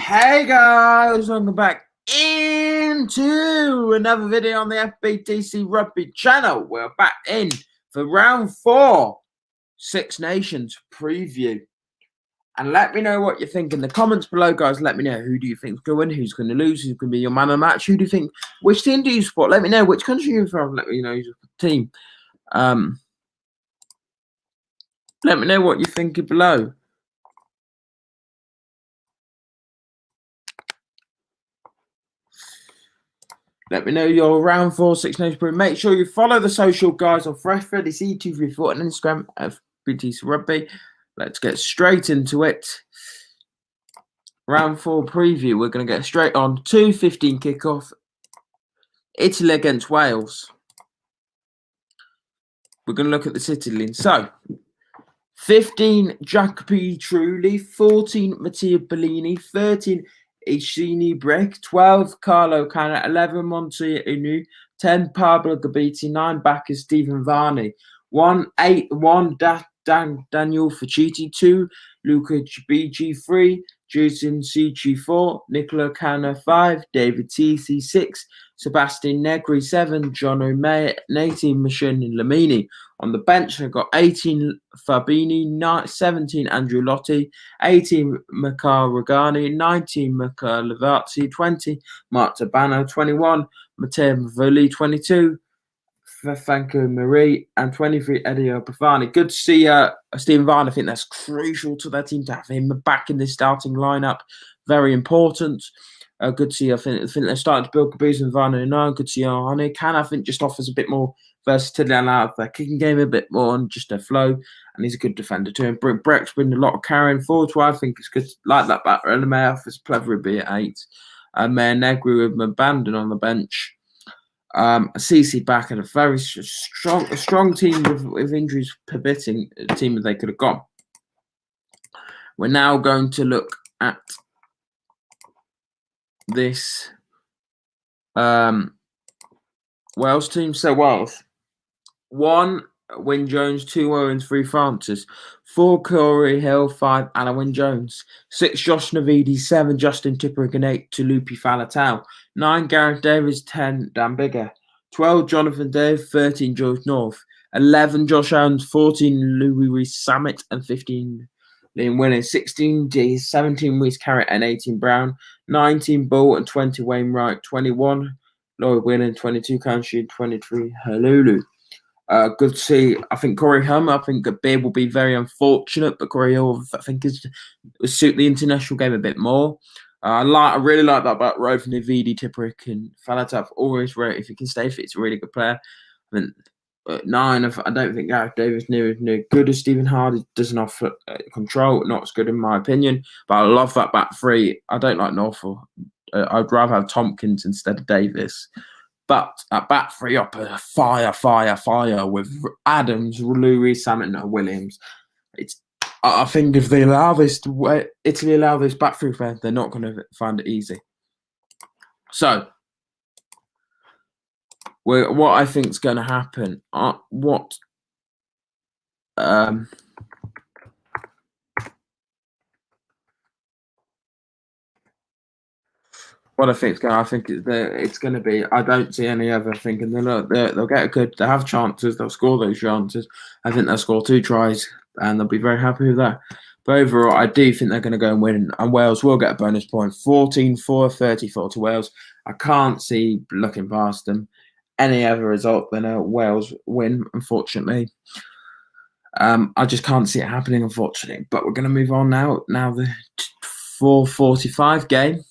Hey guys, welcome back into another video on the FBTC Rugby channel. We're back in for round 4, Six Nations preview. And let me know what you think in the comments below, guys. Let me know who do you think is going to win, who's going to lose, who's going to be your man of the match, who do you think, which team do you support? Let me know which country you're from. Let me know your team. Let me know what you're thinking below. Let me know your round 4 Six Nations preview. Make sure you follow the social guys on Fresh Freddy's YouTube report and Instagram at FBTC Rugby. Let's get straight into it. Round 4 preview. We're going to get straight on 2:15 kickoff. Italy against Wales. We're going to look at this Italy. So, 15 Jacopi Trulli, 14 Mattia Bellini, 13 Ishini Breck, 12 Carlo Canna, 11 Montoya Inu, 10 Pablo Gabiti, 9 Bacchus Stephen Varney, 1 Daniel Faciti, 2 Luca BG, 3 Jason CG, 4 Nicola Canna, 5 David TC, 6 Sebastian Negri, 7 John O'May, 18 Machine Lamini. On the bench, I've got 18 Fabini, 17 Andrew Lotti, 18 Makar Regani, 19 Makar Lavazzi, 20 Mark Tabano, 21 Matteo Mavoli, 22 Franco Marie, and 23 Eddie Opafani. Good to see Stephen Varney. I think that's crucial to their team to have him back in this starting lineup. Very important. Good to see. I think they're starting to build Caboose and Varney now. Good to see Arnie. Can I think just offers a bit more versatility out of their kicking game, a bit more on just their flow, and he's a good defender too. And Breck's been a lot of carrying forward, so I think it's good. Like that back early May offers clever be at 8. Mayor Negri with Mabandon on the bench. CC back and a very strong team with injuries permitting, a team that they could have gone. We're now going to look at this Wales team. So Wales, 1 Wyn Jones, 2 Owens, 3 Francis, 4 Corey Hill, 5 Anna Wyn Jones, 6 Josh Navidi, 7 Justin Tipperick, and 8 Tulupi Falatau, 9 Gareth Davis, 10 Dan Bigger, 12 Jonathan Dave, 13 George North, 11 Josh Owens, 14 Louis Rees Samet, and 15 Liam Winning, 16 D, 17 Reese Carrot, and 18 Brown, 19 Bull, and 20 Wainwright, 21 Lloyd Winning, 22 Kanshi, 23 Halulu. Good to see. I think Corey Hill, I think Beard will be very unfortunate, but Corey Hill, I think, will suit the international game a bit more. I really like that about Rove, Navidi, Tipperick, and Falataf. Always rate if he can stay fit. It's a really good player. I mean, 9, I don't think Gareth Davis near good as Stephen Hardy. Doesn't offer control, not as good in my opinion. But I love that back 3. I don't like Norfolk. I'd rather have Tompkins instead of Davis. But at back 3 up, fire with Adams, Louis, Salmon, and Williams. I think if they allow this, Italy allow this back 3 fair, they're not going to find it easy. So, what I think is going to happen, what I think it's going to be. I don't see any other thinking. They'll get a good. They have chances. They'll score those chances. I think they'll score 2 tries, and they'll be very happy with that. But overall, I do think they're going to go and win, and Wales will get a bonus point. 14-4, 34 to Wales. I can't see, looking past them, any other result than a Wales win, unfortunately. I just can't see it happening, unfortunately. But we're going to move on now. Now the 4:45 game.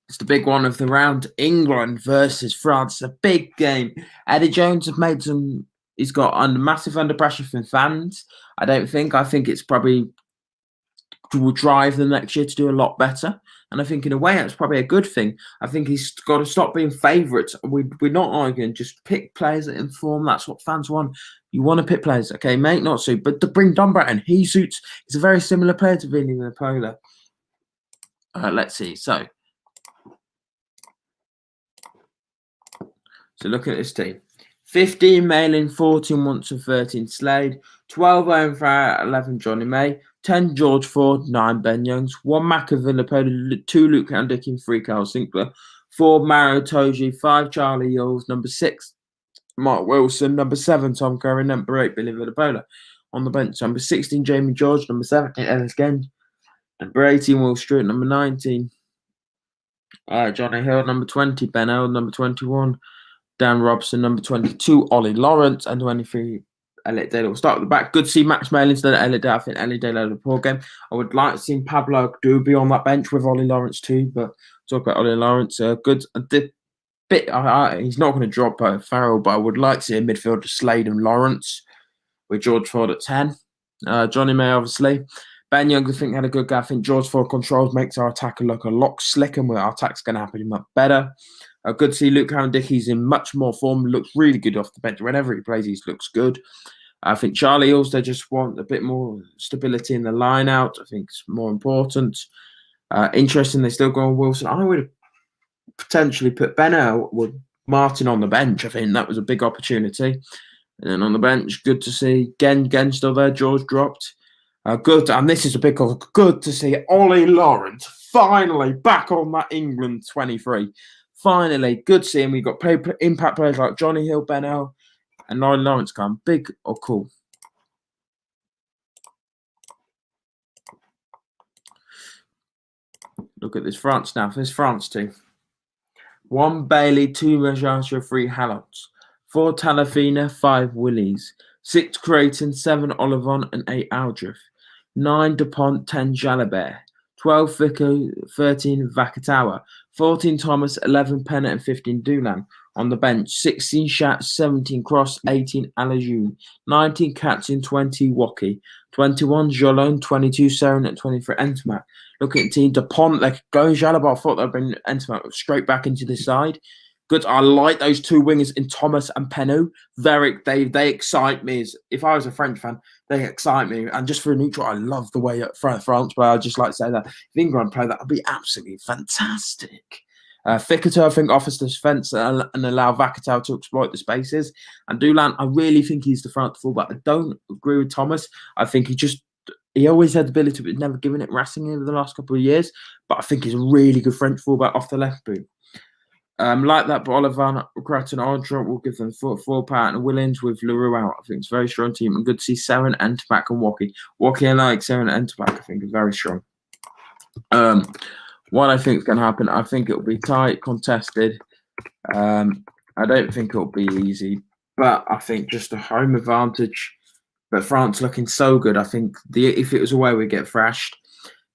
It's the big one of the round. England versus France. A big game. Eddie Jones has made some. He's got massive under pressure from fans. I think it's probably will drive them next year to do a lot better. And I think in a way that's probably a good thing. I think he's got to stop being favourites. We're not arguing. Just pick players that inform. That's what fans want. You want to pick players, okay, mate, not suit. But to bring Don Bratton, he suits. He's a very similar player to Vinny Napola. Let's see. So look at this team. 15 Malin, 14 Munson, 13 Slade, 12 Owen Farrar, 11 Johnny May, 10 George Ford, 9 Ben Youngs, 1 Machiavelli, 2 Luke Handicking, 3 Carl Sinclair, 4 Mario Toji, 5 Charlie Yules, number 6 Mark Wilson, number 7 Tom Curry, number 8 Billy Villapola. On the bench, number 16 Jamie George, number 17 Ellis Genge, number 18 Will Stewart, number 19 Johnny Hill, number 20 Ben L, number 21 Dan Robson, number 22 Ollie Lawrence, and 23 Elliot Taylor. We'll start at the back. Good to see Max Mail instead of Elliot Taylor. I think Elliot Taylor had a poor game. I would like to see Pablo Duby on that bench with Ollie Lawrence too, but talk about Ollie Lawrence. Good. He's not going to drop Farrell, but I would like to see a midfielder Slade and Lawrence with George Ford at 10. Johnny May, obviously. Ben Young, I think, had a good game. I think George Ford controls, makes our attacker look a lot slicker, and our attack's going to happen much better. Good to see Luke Cowan-Dickey's in much more form. Looks really good off the bench. Whenever he plays, he looks good. I think Charlie also just want a bit more stability in the line out. I think it's more important. Interesting, they still go on Wilson. I would potentially put Benno with Martin on the bench. I think that was a big opportunity. And then on the bench, good to see Gen still there. George dropped. Good, and this is a big call. Good to see Ollie Lawrence finally back on that England 23. Finally, good to see him. We've got impact players like Johnny Hill, Ben L, and Ollie Lawrence come. Big or cool. Look at this France now. This France team. 1 Bailey, 2 Majasha, 3 Hallots, 4 Talafina, 5 Willies, 6 Creighton, 7 Olivon, and 8 Aldrich, 9 DuPont, 10 Jalabert, 12 Fico, 13 Vakatawa, 14 Thomas, 11 Pennant, and 15 Doolan. On the bench, 16 Shat, 17 Cross, 18 Alajun, 19 Katzin, 20 Woki, 21 Jolon, 22 Seren, and 23 Entmac. Look at the team. DuPont, they're going Jalabert. I thought they'd bring Entmac straight back into the side. Good. I like those 2 wingers in Thomas and Penaud. They excite me. If I was a French fan, they excite me. And just for a neutral, I love the way France play. I'd just like to say that if England play, that would be absolutely fantastic. Ficketer, I think, offers the defence and allow Vakatawa to exploit the spaces. And Doolan, I really think he's the front fullback. I don't agree with Thomas. I think he always had the ability, but never given it racing over the last couple of years. But I think he's a really good French fullback off the left boot. Like that, but Oliver, Grattan, Aldra will give them full power, and Willens with Leroux out. I think it's a very strong team, and good to see Seren, Entback, and Woki. Woki, I like Seren, Entback. I think is very strong. What I think is going to happen, I think it will be tight, contested. I don't think it will be easy, but I think just a home advantage. But France looking so good. I think if it was away, we'd get thrashed.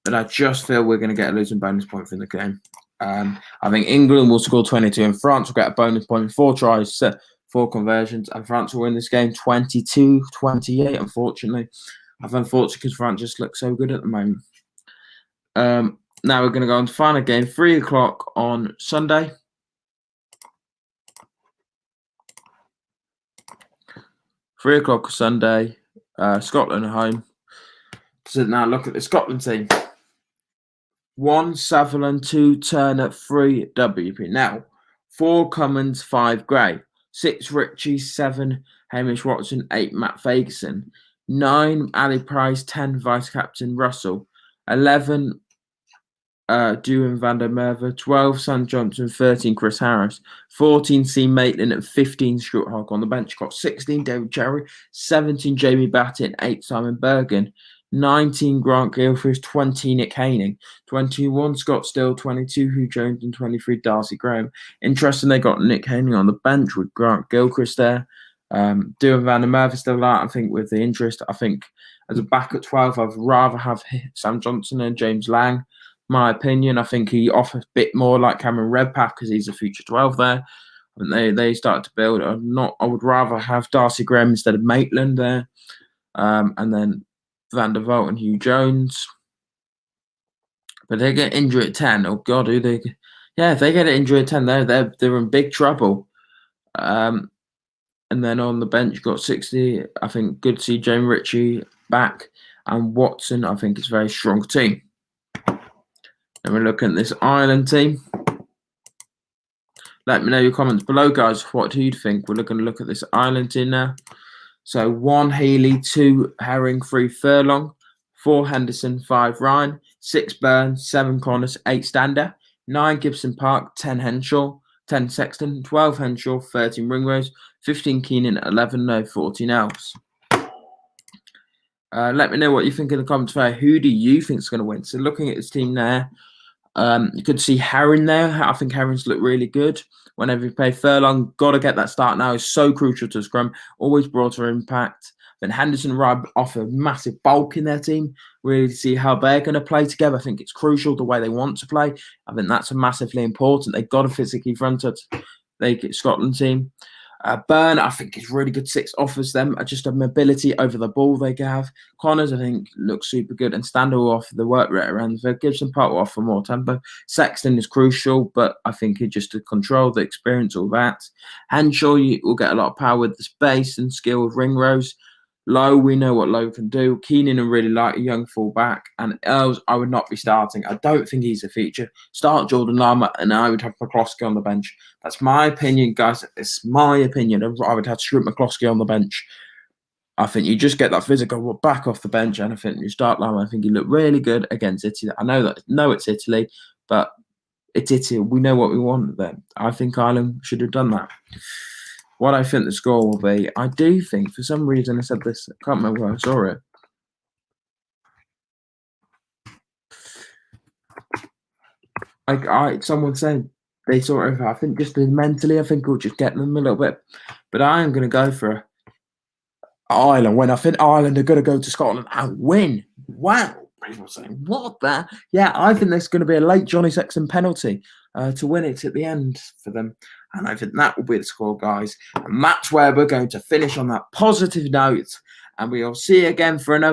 But I just feel we're going to get a losing bonus point from the game. I think England will score 22 and France will get a bonus point in 4 tries, 4 conversions, and France will win this game 22-28, unfortunately. I've unfortunately because France just looks so good at the moment. Now we're going to go on to the final game, 3 o'clock on Sunday. Sunday, Scotland at home. So now look at the Scotland team. 1 Sutherland, 2 Turner, 3 WP. Now, 4 Cummins, 5 Gray, 6 Ritchie, 7 Hamish Watson, 8 Matt Ferguson, 9 Ali Price, 10 Vice Captain Russell, 11 Dewan van der Merwe, 12 Sam Johnson, 13 Chris Harris, 14 C Maitland, and 15 Stuart Hogg. On the bench got 16 David Cherry, 17 Jamie Battin, 8 Simon Bergen, 19 Grant Gilchrist, 20 Nick Haining, 21 Scott Still, 22 Hugh Jones, and 23 Darcy Graham. Interesting, they got Nick Haining on the bench with Grant Gilchrist there. Dewan van der Merwe still out, I think, with the interest. I think as a back at 12, I'd rather have Sam Johnson and James Lang. My opinion, I think he offers a bit more like Cameron Redpath because he's a future 12 there. And they started to build. I would rather have Darcy Graham instead of Maitland there. And then Van der Vault and Hugh Jones. But they get injured at 10. Oh God, who they? Yeah, if they get an injury at 10, they're in big trouble. And then on the bench got 60. I think good to see Jamie Ritchie back, and Watson. I think it's a very strong team. And we're looking at this Ireland team. Let me know your comments below, guys. What do you think? We're going to look at this Ireland team now. So 1 Healy, 2 Herring, 3 Furlong, 4 Henderson, 5 Ryan, 6 Burns, 7 Connors, 8 Stander, 9 Gibson Park, 10 Henshaw, 10 Sexton, 12 Henshaw, 13 Ringrose, 15 Keenan, 11 No, 14 else. Let me know what you think in the comments below. Who do you think is going to win? So looking at his team there, you could see Herring there. I think Herring's looked really good. Whenever you play Furlong, got to get that start now. It's so crucial to scrum. Always brought her impact. Then Henderson and Ryan offer massive bulk in their team. Really see how they're going to play together. I think it's crucial the way they want to play. I think that's massively important. They've got to physically front it. They get Scotland team. Burn, I think, is really good. 6 offers them just a mobility over the ball they have. Connors, I think, looks super good. And Stander will offer the work rate around the Gibson Park will offer more tempo. Sexton is crucial, but I think he just to control the experience, all that. Henshaw, you will get a lot of power with the space and skill with Ringrose. Lowe, we know what Lowe can do. Keenan, I really like a young fullback. And Earls, I would not be starting. I don't think he's a feature. Start Jordan Lama, and I would have McCloskey on the bench. That's my opinion, guys. It's my opinion. I would have Stuart McCloskey on the bench. I think you just get that physical back off the bench, and I think you start Lama. I think he looked really good against Italy. I know it's Italy, but it's Italy. We know what we want then. I think Ireland should have done that. What I think the score will be, I do think, for some reason, I said this, I can't remember where I saw it. Someone said they saw it. I think just mentally, I think we'll just get them a little bit. But I am going to go for Ireland. When I think Ireland are going to go to Scotland and win. Wow. People are saying, what the? Yeah, I think there's going to be a late Johnny Sexton penalty to win it at the end for them. And I think that will be the score, guys. And that's where we're going to finish on that positive note. And we'll see you again for another